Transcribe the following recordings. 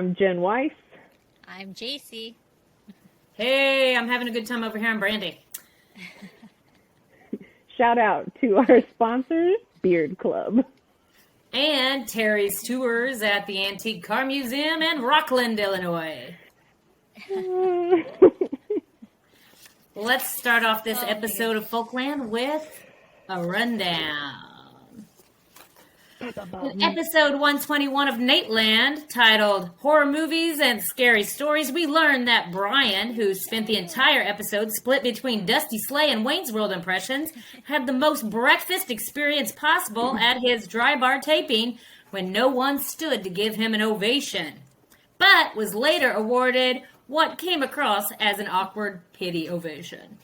I'm Jen Weiss. I'm Jacy. Hey, I'm having a good time over here. I'm Brandi. Shout out to our sponsor, Beard Club. And Terry's Tours at the Antique Car Museum in Rockland, Illinois. Let's start off this episode of Folkland with a rundown. In episode 121 of Nateland, titled Horror Movies and Scary Stories, we learn that Brian, who spent the entire episode split between Dusty Slay and Wayne's World impressions, had the most breakfast experience possible at his dry bar taping when no one stood to give him an ovation, but was later awarded what came across as an awkward pity ovation.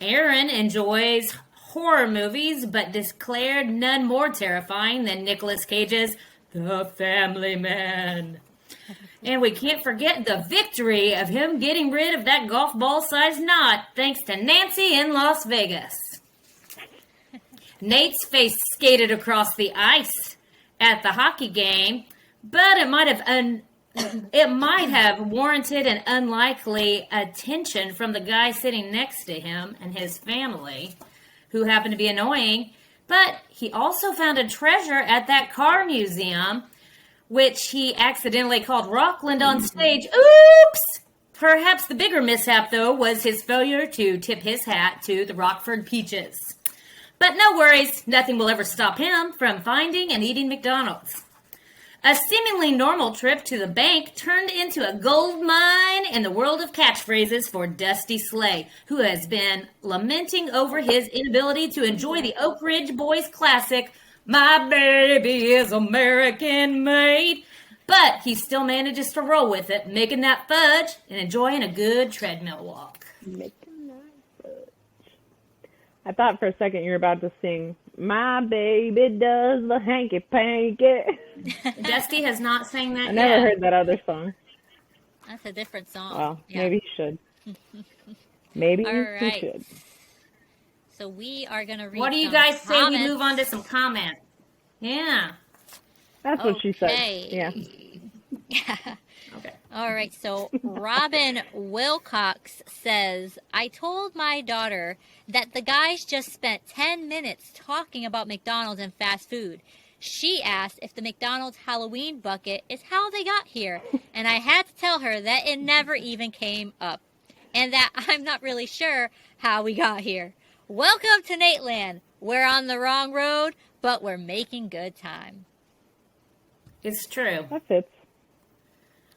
Aaron enjoys horror movies, but declared none more terrifying than Nicolas Cage's The Family Man. And we can't forget the victory of him getting rid of that golf ball-sized knot thanks to Nancy in Las Vegas. Nate's face skated across the ice at the hockey game, but it might have warranted an unlikely attention from the guy sitting next to him and his family, who happened to be annoying, but he also found a treasure at that car museum, which he accidentally called Rockland on stage. Oops! Perhaps the bigger mishap, though, was his failure to tip his hat to the Rockford Peaches. But no worries, nothing will ever stop him from finding and eating McDonald's. A seemingly normal trip to the bank turned into a gold mine in the world of catchphrases for Dusty Slay, who has been lamenting over his inability to enjoy the Oak Ridge Boys classic, My Baby is American Made. But he still manages to roll with it, making that fudge and enjoying a good treadmill walk. Making that fudge. I thought for a second you were about to sing, My Baby Does the Hanky Panky. Dusty has not sang that I yet. never heard that other song. That's a different song. Well, maybe you should. Maybe All you right. should. So we are going to read What do you some guys say we comments. move on to some comments? Yeah. That's what she said. Yeah. Okay. All right, so Robin Wilcox says, I told my daughter that the guys just spent 10 minutes talking about McDonald's and fast food. She asked if the McDonald's Halloween bucket is how they got here, and I had to tell her that it never even came up, and that I'm not really sure how we got here. Welcome to Nateland. We're on the wrong road, but we're making good time. It's true. That fits.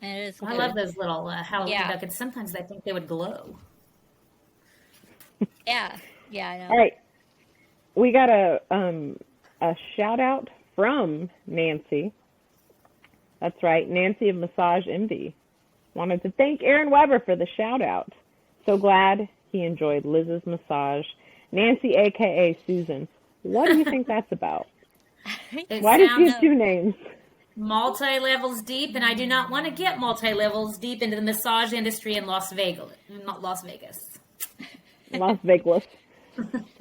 And it is I good. love those little Halloween Yeah. buckets. Sometimes I think they would glow. Yeah, I know. All right. We got a shout out from Nancy. That's right, Nancy of Massage Envy. Wanted to thank Aaron Weber for the shout out. So glad he enjoyed Liz's massage. Nancy, aka Susan. What do you think that's about? It Why did she sounds have two names? multi-levels deep, and I do not want to get multi-levels deep into the massage industry in Las Vegas. Las Vegas.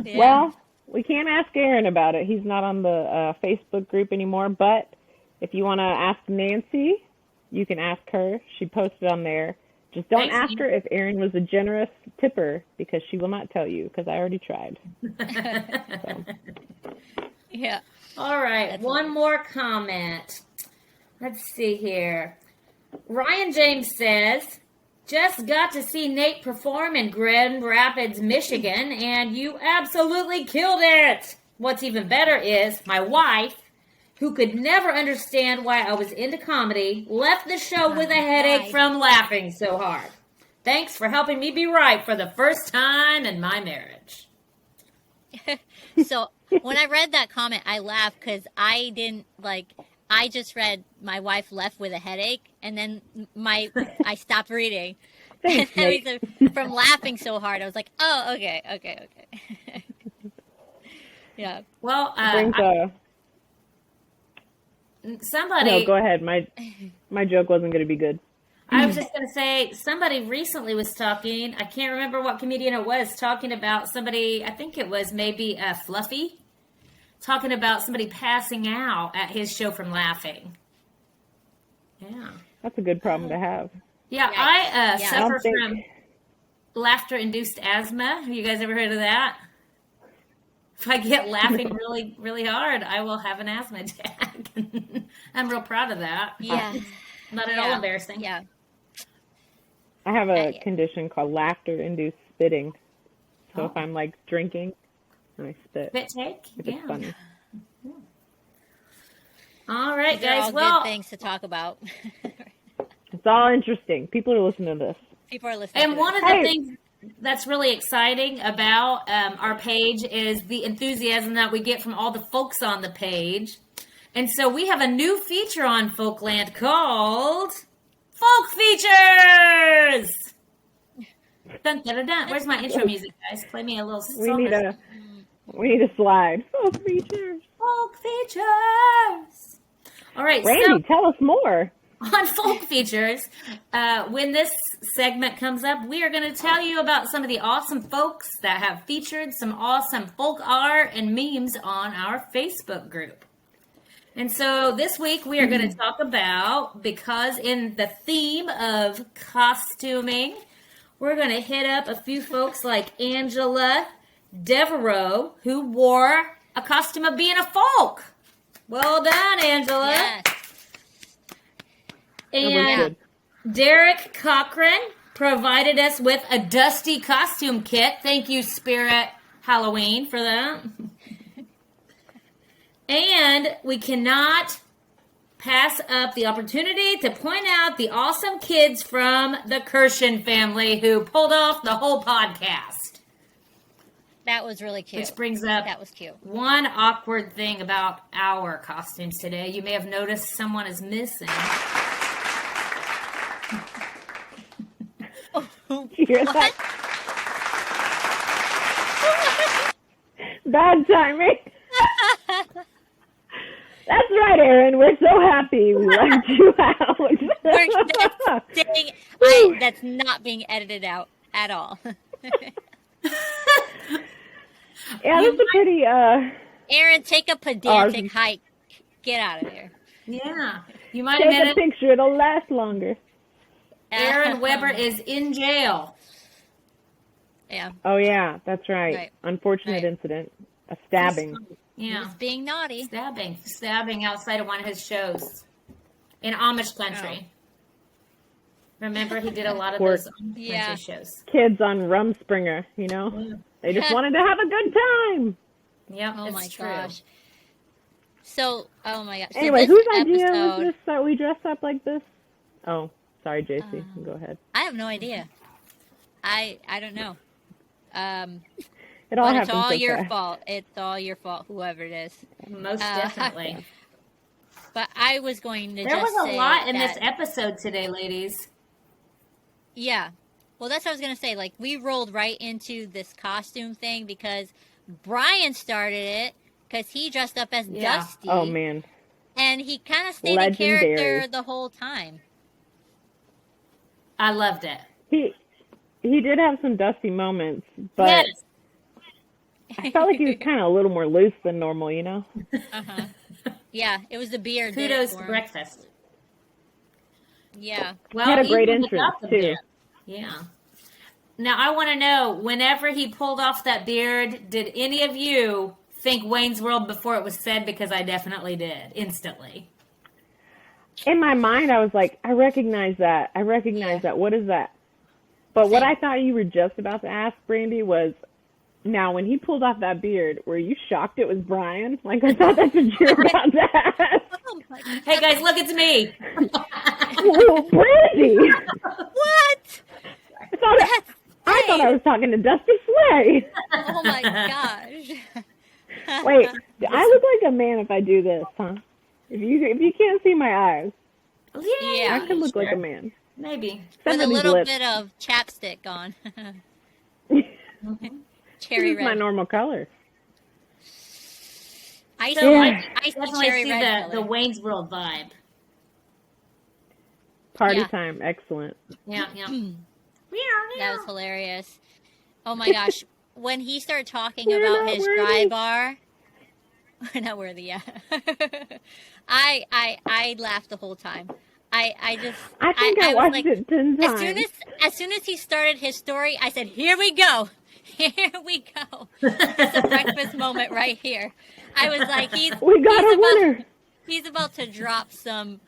Yeah. Well, we can't ask Aaron about it. He's not on the Facebook group anymore. But if you want to ask Nancy, you can ask her. She posted on there. Just don't Thanks, ask Nancy. her if Aaron was a generous tipper, because she will not tell you, because I already tried. So. Yeah. All right, one more comment. Let's see here. Ryan James says, just got to see Nate perform in Grand Rapids, Michigan, and you absolutely killed it. What's even better is my wife, who could never understand why I was into comedy, left the show with a headache from laughing so hard. Thanks for helping me be right for the first time in my marriage. So when I read that comment, I laughed because I didn't I just read my wife left with a headache, and then I stopped reading. Thanks, Nate. From laughing so hard, I was like, oh, okay. Yeah. Well, somebody... No, go ahead. My joke wasn't going to be good. I was just going to say, somebody recently was talking, I can't remember what comedian it was, talking about somebody, I think it was maybe Fluffy, talking about somebody passing out at his show from laughing. Yeah. That's a good problem to have. Yeah, Yeah. I Yeah. suffer I don't from laughter-induced asthma. Have you guys ever heard of that? If I get laughing really, really hard, I will have an asthma attack. I'm real proud of that. Yeah. Not at all Yeah. embarrassing. Yeah. I have a Yeah. condition called laughter-induced spitting. So if Oh. I'm like drinking and I spit, Spit take? if Yeah. it's funny. All right, These are all guys. Well, good things to talk about. It's all interesting. People are listening to this. People are listening. and to one this. of the Hey. things that's really exciting about our page is the enthusiasm that we get from all the folks on the page. And so we have a new feature on Folkland called Folk Features! Dun, dun, dun, dun. Where's my intro music, guys? Play me a little We song. need a slide. Oh, features. Folk Features! All right, so Brandi, tell us more. on Folk Features, when this segment comes up, we are going to tell you about some of the awesome folks that have featured some awesome folk art and memes on our Facebook group. And so this week we are going to talk about, because in the theme of costuming, we're going to hit up a few folks like Angela Devereaux, who wore a costume of being a folk. Well done, Angela. Yes. That was And good. Derek Cochran provided us with a Dusty costume kit. Thank you, Spirit Halloween, for that. And we cannot pass up the opportunity to point out the awesome kids from the Kirshen family who pulled off the whole podcast. That was really cute. Which brings up That was cute. one awkward thing about our costumes today. You may have noticed someone is missing. Did you hear that? Bad timing. That's right, Aaron. We're so happy we left you out. That's not being edited out at all. Yeah, that's a pretty, Aaron, take a pedantic hike. Get out of here. Yeah. You might have take a noticed picture. It'll last longer. Aaron Weber is in jail. Yeah. Oh, yeah, that's right. Right. Unfortunate Right. incident. A stabbing. Yeah. He's being naughty. Stabbing outside of one of his shows in Amish country. Remember, he did a lot of Poor- those Amish Yeah. country shows. Kids on Rumspringer, you know? They just wanted to have a good time. Yep, Oh it's my true. gosh. So, oh my gosh. So Anyway, this whose idea episode, was this that we dress up like this? Oh, sorry, Jacy. Go ahead. I have no idea. I don't know. It all But happened it's all so your fast. fault. It's all your fault, whoever it is. Most definitely. But I was going to There just was a say lot in that, this episode today, ladies. Yeah. Well, that's what I was going to say. Like, we rolled right into this costume thing because Brian started it because he dressed up as Yeah. Dusty. Oh, man. And he kind of stayed Legendary. in character the whole time. I loved it. He did have some dusty moments, but Yes. I felt like he was kind of a little more loose than normal, you know? Uh-huh. Yeah, it was the beard. did it Kudos for to him. breakfast. Yeah. Well, He had a great even entrance, without the too. beard. Yeah. Now, I want to know, whenever he pulled off that beard, did any of you think Wayne's World before it was said? Because I definitely did, instantly. In my mind, I was like, I recognize that. What is that? But what Same. I thought you were just about to ask, Brandi, was, now, when he pulled off that beard, were you shocked it was Brian? Like, I thought that's what you were about to ask. Oh my God. Hey, guys, look, it's me. Whoa, Brandi! What? I thought I was talking to Dusty Slay. Oh my gosh. Wait, I look like a man if I do this, huh? If you can't see my eyes, Yeah. I could look like sure. a man. Maybe. Except With a for these little lips. bit of chapstick on. This Cherry is my red. normal color. Icy, So Yeah. icy Definitely cherry see red the color. Wayne's World vibe. Party Yeah. time, excellent. Yeah, yeah. That was hilarious. Oh my gosh. When he started talking We're about not his dry worthy. bar. We're not worthy, yeah. I laughed the whole time. I think I was watched like, it 10 times. as soon as he started his story, I said, "Here we go, here we go." It's a breakfast moment right here. I was like, We got a winner. He's about to drop some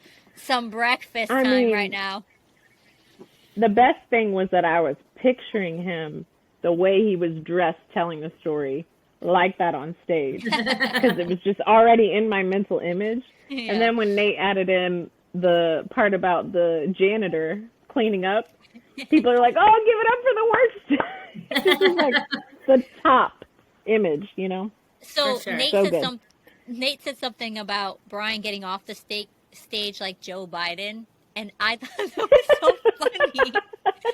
breakfast I time mean, right now. The best thing was that I was picturing him the way he was dressed telling the story like that on stage, because it was just already in my mental image. Yeah. And then when Nate added in the part about the janitor cleaning up, people are like, oh, give it up for the worst. This is like the top image, you know? So For sure. Nate said something about Brian getting off the stage like Joe Biden, and I thought that was so funny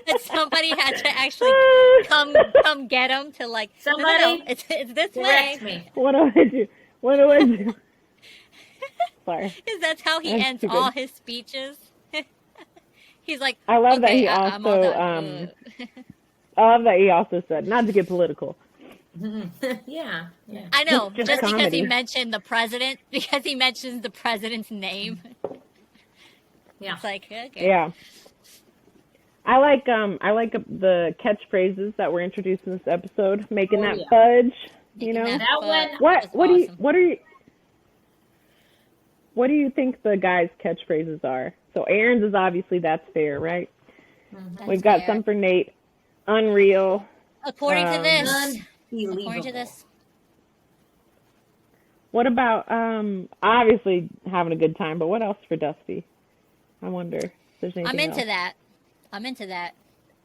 that somebody had to actually come get him to like Somebody no, it's this direct way. me. What do I do? What do I do? Sorry. Because that's how he That's ends stupid. all his speeches. He's like, I love that okay, he I'm all also, done. I love that he also said, not to get political. Yeah. I know, Just just because comedy. he mentioned the president, because he mentions the president's name. Yeah. It's like, okay. Yeah. I like the catchphrases that were introduced in this episode, making that fudge, you know. Making That one- was awesome. What do you think the guys' catchphrases are? So Aaron's is obviously that's fair, right? That's We've got fair. some for Nate. Unreal. According to this, Unbelievable. according to this, What about obviously having a good time, but what else for Dusty? I wonder if there's anything I'm into else. that. I'm into that.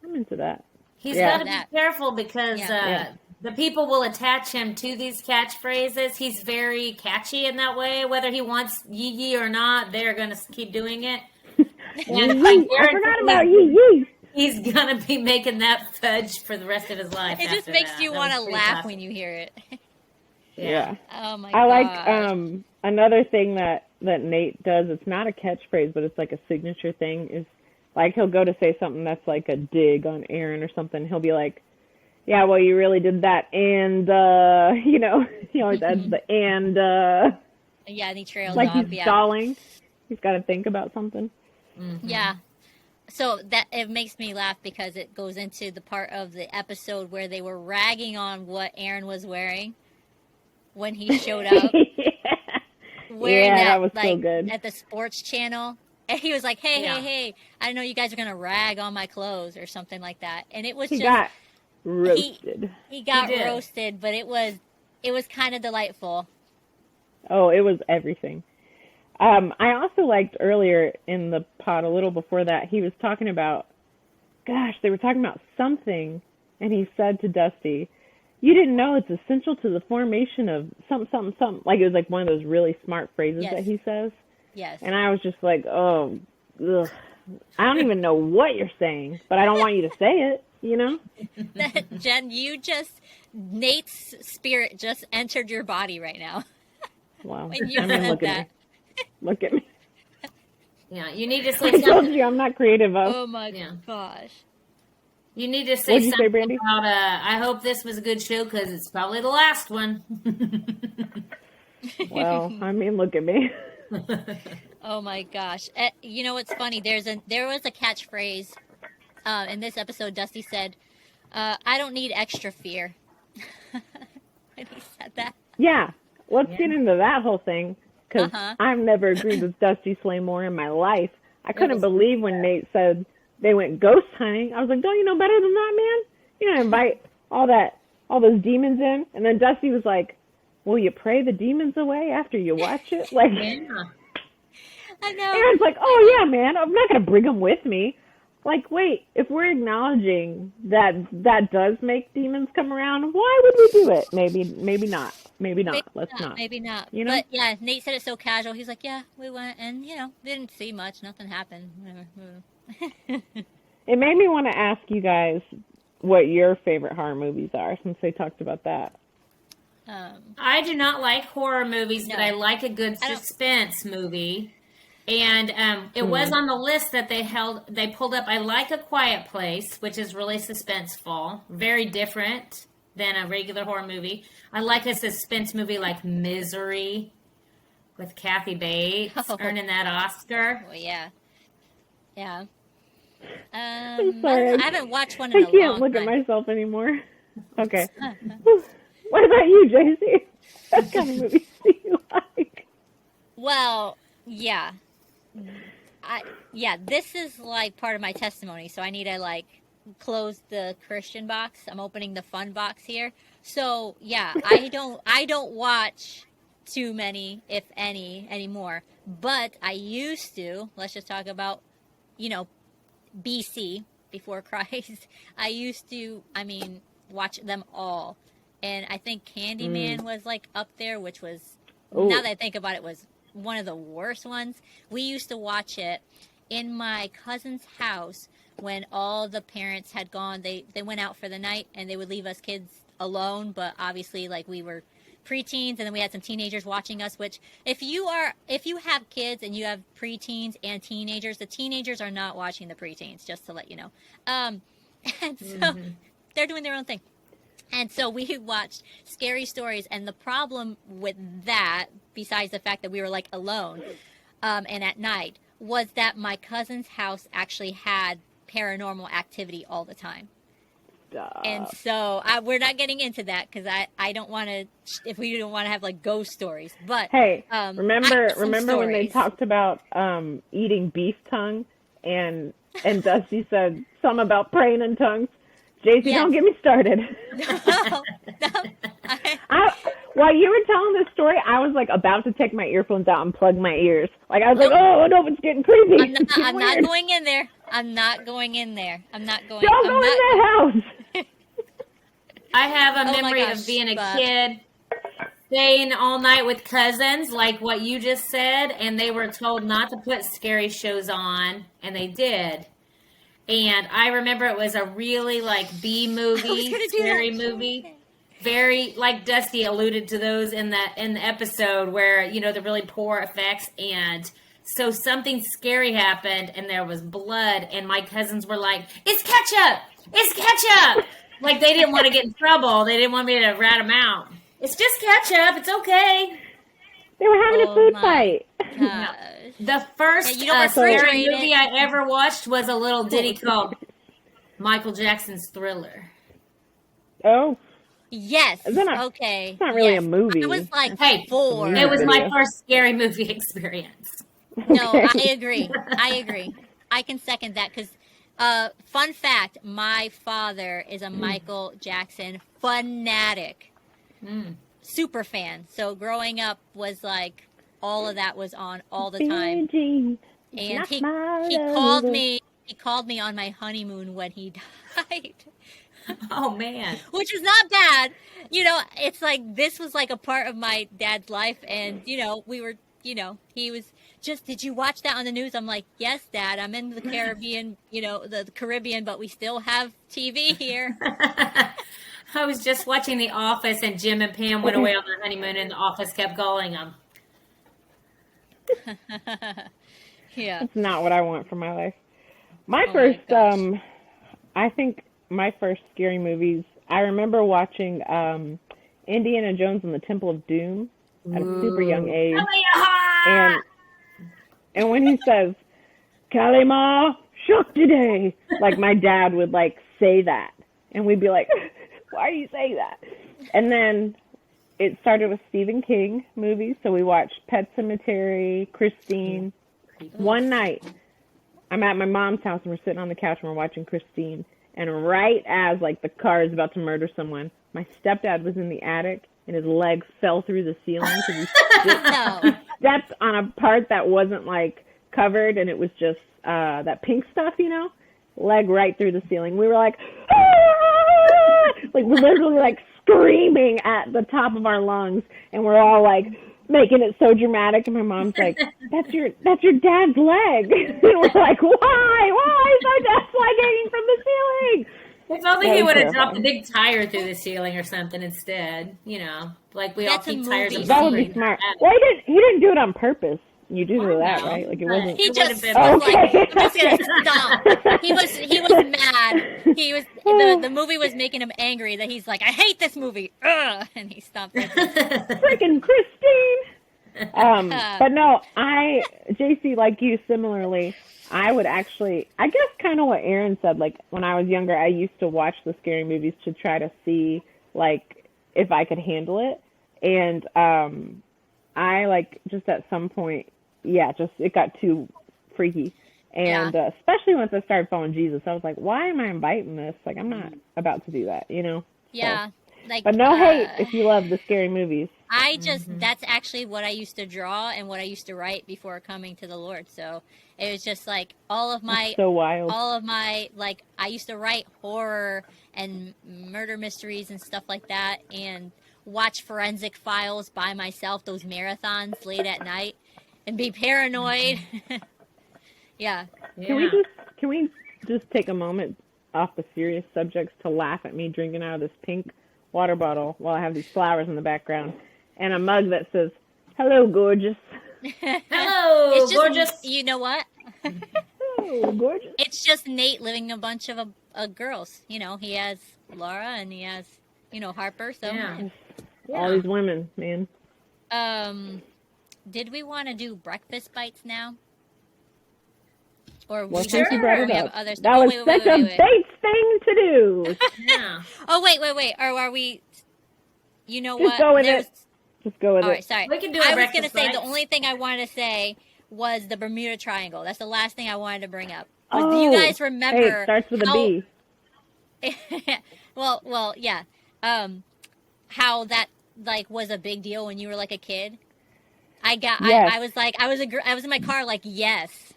I'm into that. He's Yeah. got to That. be careful because Yeah. the people will attach him to these catchphrases. He's very catchy in that way. Whether he wants yee yee or not, they're going to keep doing it. And Yee, I forgot about yee yee. He's going to be making that fudge for the rest of his life. It just after makes that. you That want was to pretty laugh classic. when you hear it. Yeah. Oh my I like gosh. another thing that Nate does. It's not a catchphrase, but it's like a signature thing. Is like he'll go to say something that's like a dig on Aaron or something. He'll be like, "Yeah, well, you really did that," and you know, he always adds the and Yeah, and he trails like off. he's Yeah. stalling. He's got to think about something. Yeah. So that it makes me laugh because it goes into the part of the episode where they were ragging on what Aaron was wearing when he showed up. Wearing Yeah, that was so like, good. at the sports channel. And he was like, hey, Yeah. hey, I didn't know you guys were going to rag on my clothes or something like that. And it was He just, got roasted. he got He did. roasted, but it was kind of delightful. Oh, it was everything. I also liked earlier in the pod, a little before that, he was talking about, gosh, they were talking about something, and he said to Dusty, you didn't know it's essential to the formation of something. Like it was like one of those really smart phrases Yes. that he says. Yes. And I was just like, oh, ugh. I don't even know what you're saying, but I don't want you to say it, you know? Jen, Nate's spirit just entered your body right now. Wow. When you I mean, said look that. at me. Look at me. Yeah, you need to say I told something. you I'm not creative. Oh my Yeah. gosh. You need to say What'd you say, something Brandi? about, I hope this was a good show because it's probably the last one. Well, I mean, look at me. Oh my gosh. You know what's funny? There was a catchphrase in this episode. Dusty said, I don't need extra fear. When he said that. Yeah, let's get into that whole thing, because Uh-huh. I've never agreed with Dusty Slay more in my life. I couldn't believe when Nate said they went ghost hunting. I was like, don't you know better than that, man? You don't invite all those demons in. And then Dusty was like, will you pray the demons away after you watch it? Like, Yeah. I know. Aaron's like, oh yeah, man, I'm not going to bring them with me. Like, wait, if we're acknowledging that does make demons come around, why would we do it? Maybe not. Maybe not. Let's not. Maybe not. You know? But yeah, Nate said it so casual. He's like, yeah, we went and, didn't see much. Nothing happened. It made me want to ask you guys what your favorite horror movies are, since they talked about that. I do not like horror movies, but No. I like a good I don't- suspense movie. And it was on the list that they pulled up. I like A Quiet Place, which is really suspenseful, very different than a regular horror movie. I like a suspense movie like Misery with Kathy Bates Oh. earning that Oscar. Well, yeah. Yeah. I'm sorry. I haven't watched one in I a can't long look time. at myself anymore. Okay. What about you, Jacy? What kind of movies do you like? Well, yeah. This is like part of my testimony, so I need to like close the Christian box. I'm opening the fun box here. So, yeah, I don't watch too many, if any, anymore. But I used to. Let's just talk about, BC, before Christ. I used to, watch them all. And I think Candyman was like up there, which was, now that I think about it, was one of the worst ones. We used to watch it in my cousin's house when all the parents had gone. They went out for the night and they would leave us kids alone, but obviously like we were preteens, and then we had some teenagers watching us, which if you have kids and you have preteens and teenagers, the teenagers are not watching the preteens, just to let you know. And so they're doing their own thing. And so we watched Scary Stories, and the problem with that, besides the fact that we were like alone and at night, was that my cousin's house actually had paranormal activity all the time. And so we're not getting into that because I don't want to, if we don't want to have like ghost stories. But hey, remember when they stories. talked about eating beef tongue and Dusty said something about praying in tongues? Jacy, Yes. don't get me started. No. While you were telling this story, I was like about to take my earphones out and plug my ears. Like I was like, oh no, it's getting creepy. I'm not going in there. I'm not going in there. I'm not going. Don't go in that house. I have a Oh my memory gosh, of being a but- kid, staying all night with cousins, like what you just said, and they were told not to put scary shows on, and they did. And I remember it was a really like B movie, scary movie. Very, like Dusty alluded to those in the episode where, the really poor effects. And so something scary happened and there was blood, and my cousins were like, it's ketchup! It's ketchup! Like they didn't want to get in trouble. They didn't want me to rat them out. It's just ketchup. It's okay. They were having a food my fight. gosh. The first you don't scary refrigerate movie it. I ever watched was a little ditty called Michael Jackson's Thriller. Oh, Yes. Is that not- Okay. it's not really yes. a movie. I was like Hey, 4. It was my Video. first scary movie experience. No, Okay. I agree. I can second that because, fun fact, my father is a Michael Jackson fanatic, super fan. So growing up was like all of that was on all the time, Billie Jean, and not he my called lover. me. He called me on my honeymoon when he died. Oh man. Which is not bad. It's like this was like a part of my dad's life, and we were, he was just, did you watch that on the news? I'm like, yes, Dad, I'm in the Caribbean, the Caribbean, but we still have TV here. I was just watching The Office, and Jim and Pam went away on their honeymoon, and The Office kept calling them. Yeah. That's not what I want for my life. My Oh my first, gosh. I think my first scary movies, I remember watching Indiana Jones and the Temple of Doom at a super young age. And when he says, Kalima, shook today, like my dad would like say that. And we'd be like, why are you saying that? And then it started with Stephen King movies. So we watched Pet Sematary, Christine. One night, I'm at my mom's house and we're sitting on the couch and we're watching Christine. And right as like the car is about to murder someone, my stepdad was in the attic and his leg fell through the ceiling because he No. stepped on a part that wasn't like covered and it was just that pink stuff, leg right through the ceiling. We were like, ah! Like we're literally like screaming at the top of our lungs, and we're all like making it so dramatic. And my mom's like, "That's your dad's leg." And we're like, "Why is my dad's leg hanging from the ceiling?" If only That he was would have dropped terrifying. a big tire through the ceiling or something instead. Like we That's all a keep tires movie of That would be something. smart. Well, he didn't do it on purpose. You do know that, know. right? Like it wasn't. He It just would've been- was like, Okay. I'm just gonna stop. He was mad. He was the movie was making him angry that he's like, I hate this movie. Ugh! And he stopped it. Freaking Christine. But no, JC, like you, similarly, I would actually, I guess kind of what Aaron said, like when I was younger, I used to watch the scary movies to try to see, like, if I could handle it. And I, like, just at some point, it got too freaky. And especially once I started following Jesus, I was like, why am I inviting this? Like, I'm not about to do that, you know? Yeah. So, Like, but no hate if you love the scary movies. I just, that's actually what I used to draw and what I used to write before coming to the Lord. So it was just like That's so wild. like, I used to write horror and murder mysteries and stuff like that, and watch Forensic Files by myself, those marathons late at night, and be paranoid. Yeah. Can we just take a moment off the serious subjects to laugh at me drinking out of this pink water bottle while I have these flowers in the background and a mug that says, "Hello, gorgeous." Hello, It's just, gorgeous. You know what? Hello, gorgeous. It's just Nate living a bunch of girls. You know, he has Laura and he has, Harper. So, All these women, man. Did we want to do breakfast bites now? Or Well, we since you brought it have up, other stuff? that was such a Bates thing to do. Yeah. Oh, wait. Or are we... You know Just what? go with it. Just go with All it. right, sorry. We can do I a was going to breakfast say, bites. the only thing I wanted to say was the Bermuda Triangle. That's the last thing I wanted to bring up. Oh, Do you guys remember... Hey, it starts with a B. well, yeah. How that, like, was a big deal when you were, like, a kid? Yes. I was in my car, like, yes.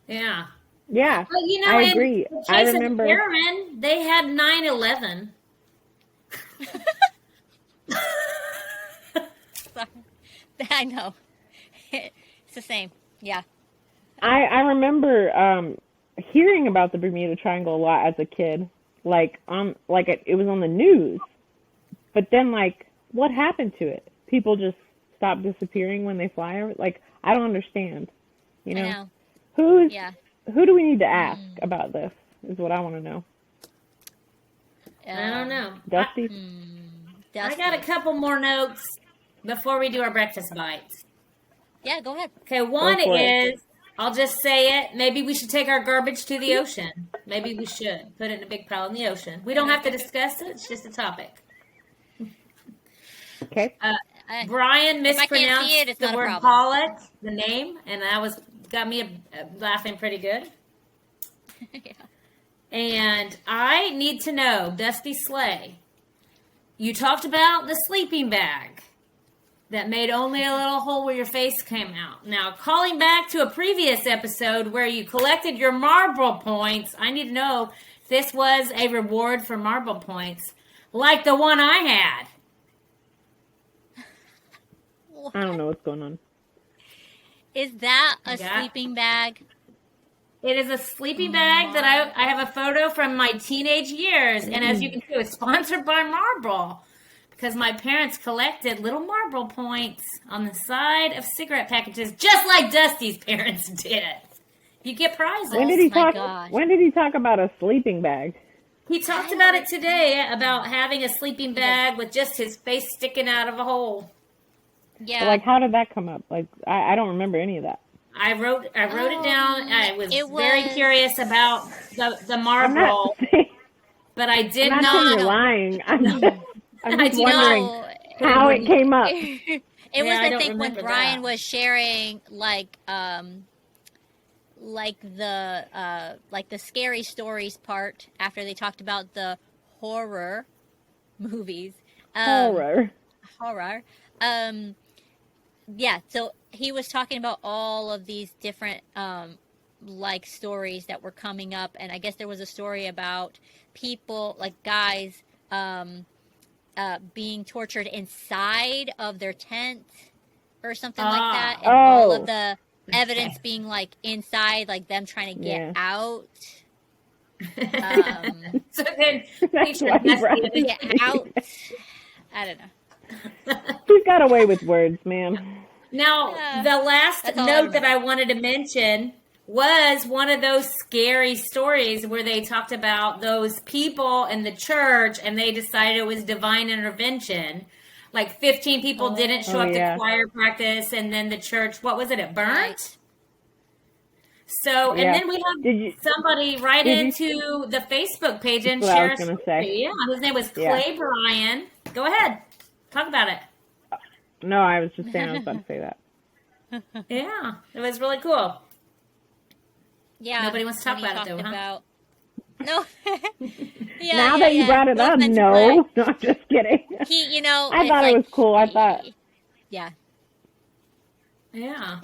Yeah. Yeah, But I agree. I remember. Aaron, they had 9/11. I know. It's the same. Yeah. I remember hearing about the Bermuda Triangle a lot as a kid. Like it was on the news. But then, like, what happened to it? People just stop disappearing when they fly over. Like, I don't understand. You know, who do we need to ask about this? Is what I want to know. I don't know. Dusty. I got a couple more notes before we do our breakfast bites. Yeah, go ahead. Okay, one is, I'll just say it, maybe we should take our garbage to the ocean. Maybe we should put it in a big pile in the ocean. We don't have to discuss it. It's just a topic. Okay. Brian mispronounced the word problem. Pollock, the name, and that got me laughing pretty good. Yeah. And I need to know, Dusty Slay, you talked about the sleeping bag that made only a little hole where your face came out. Now, calling back to a previous episode where you collected your marble points, I need to know if this was a reward for marble points, like the one I had. I don't know what's going on. Is that a sleeping bag? It is a sleeping bag that I have a photo from my teenage years. And as you can see, it was sponsored by Marble. Because my parents collected little marble points on the side of cigarette packages, just like Dusty's parents did. You get prizes. When did he talk about a sleeping bag? He talked about it today, about having a sleeping bag with just his face sticking out of a hole. Yeah. Like, how did that come up? Like, I don't remember any of that. I wrote it down. I was very curious about the marble, but I did I'm not saying you're lying. I'm just wondering how it came up. It was, I think, when Brian was sharing, like the scary stories part after they talked about the horror movies. Horror. Yeah, so he was talking about all of these different like stories that were coming up, and I guess there was a story about people, like guys, being tortured inside of their tent or something like that, and all of the evidence being like inside, like them trying to get out. So then get out. I don't know. He's got away with words, man. Now, the last note that I wanted to mention was one of those scary stories where they talked about those people in the church and they decided it was divine intervention. Like 15 people didn't show up to choir practice, and then the church, what was it? It burnt? So, and Yeah. then we Did have you- somebody write did you- into the Facebook page and That's what I share was a gonna story. say. Yeah, his name was Yeah. Clay Bryan. Go ahead. Talk about it. No, I was just saying I was about to say that. Yeah, it was really cool. Yeah. Nobody wants to talk when he about it, though, talked huh? about- No. Yeah, Now yeah, that you yeah. brought it up, Folkland's no. Clay. No, I'm just kidding. He, you know, I it's thought like, it was cool. I thought, Yeah. Yeah.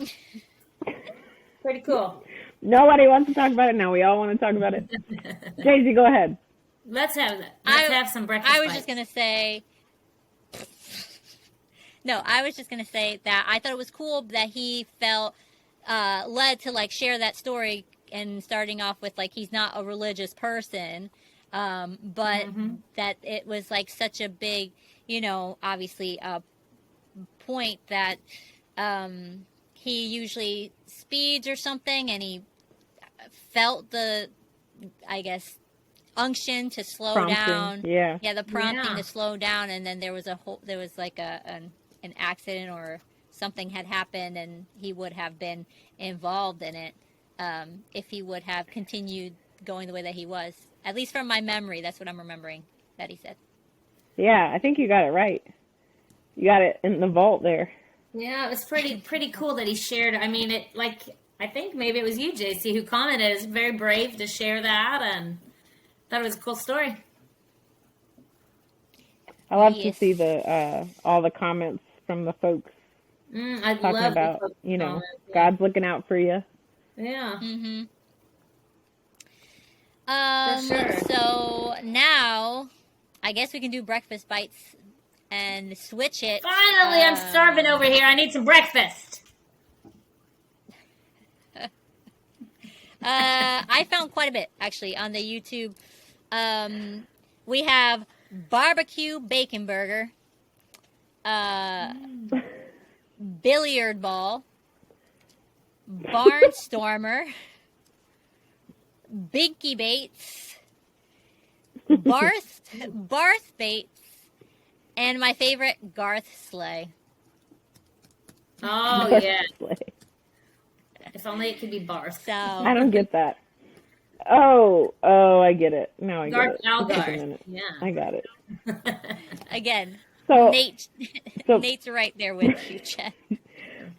Pretty cool. nobody wants to talk about it. Now we all want to talk about it. Jacy, go ahead. Let's have some breakfast. I was bites. just gonna say. No, I was just gonna say that I thought it was cool that he felt led to like share that story and starting off with like he's not a religious person, but that it was like such a big, you know, obviously point that he usually speeds or something, and he felt the, I guess, unction to slow Prompting, down. yeah. the prompting Yeah. to slow down, and then there was like an accident or something had happened, and he would have been involved in it if he would have continued going the way that he was. At least from my memory, that's what I'm remembering that he said. Yeah, I think you got it right. You got it in the vault there. Yeah, it was pretty cool that he shared. I mean, I think maybe it was you, JC, who commented. It's very brave to share that, and thought it was a cool story. I love to Yes. see the all the comments from the folks I talking love the about, folks you know, comments, yeah. God's looking out for you. Yeah. Mm-hmm. sure. So now, I guess we can do breakfast bites and switch it. Finally, I'm starving over here. I need some breakfast. I found quite a bit actually on the YouTube. We have barbecue bacon burger, billiard ball, barnstormer, binky baits, barth baits, and my favorite, Garth sleigh. Oh, yeah. If only it could be Barth. So I don't get that. Oh, I get it. Now I get Garth it. It took a Algarth. minute. Yeah. I got it. again, So, Nate's right there with you, Chet.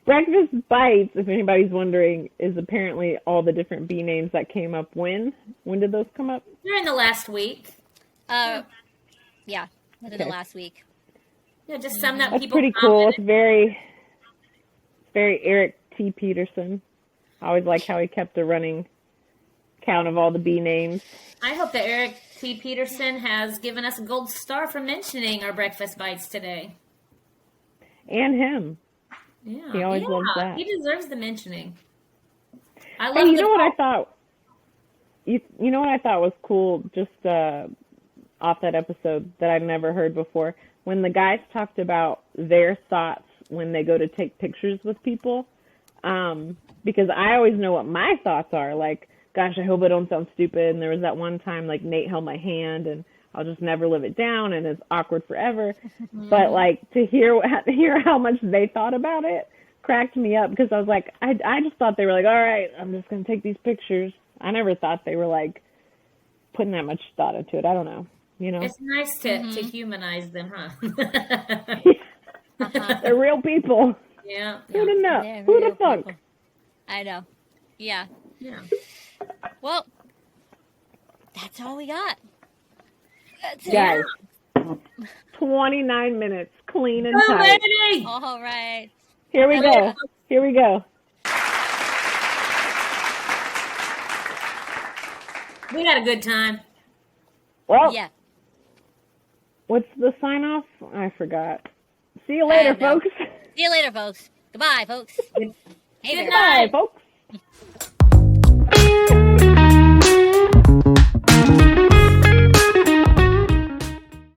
Breakfast Bites, if anybody's wondering, is apparently all the different bee names that came up when. When did those come up? During the last week. Yeah, within Okay. the last week. Yeah, just some that That's people pretty cool. commented. It's very Eric T. Peterson. I always like how he kept a running count of all the bee names. I hope that Eric T. Peterson has given us a gold star for mentioning our breakfast bites today. And him. Yeah, He always loves that. He deserves the mentioning. I love Hey, you the know what I thought? You know what I thought was cool just off that episode that I'd never heard before? When the guys talked about their thoughts when they go to take pictures with people. Because I always know what my thoughts are. Like, gosh, I hope I don't sound stupid. And there was that one time, like, Nate held my hand and I'll just never live it down and it's awkward forever. But, like, to hear how much they thought about it cracked me up because I was like, I just thought they were like, all right, I'm just going to take these pictures. I never thought they were, like, putting that much thought into it. I don't know. You know? It's nice to humanize them, huh? They're real people. Yeah. Who'd have known? They're Who'd real have thunk? people. I know. Yeah. Yeah. Well, that's all we got. That's it. Guys, 29 minutes, clean and Go, tight. lady! All right. Here we go. Here we go. We had a good time. Well, Yeah. what's the sign off? I forgot. See you later, I know. folks. See you later, folks. Goodbye, folks. Hey Good there. Bye, night. folks.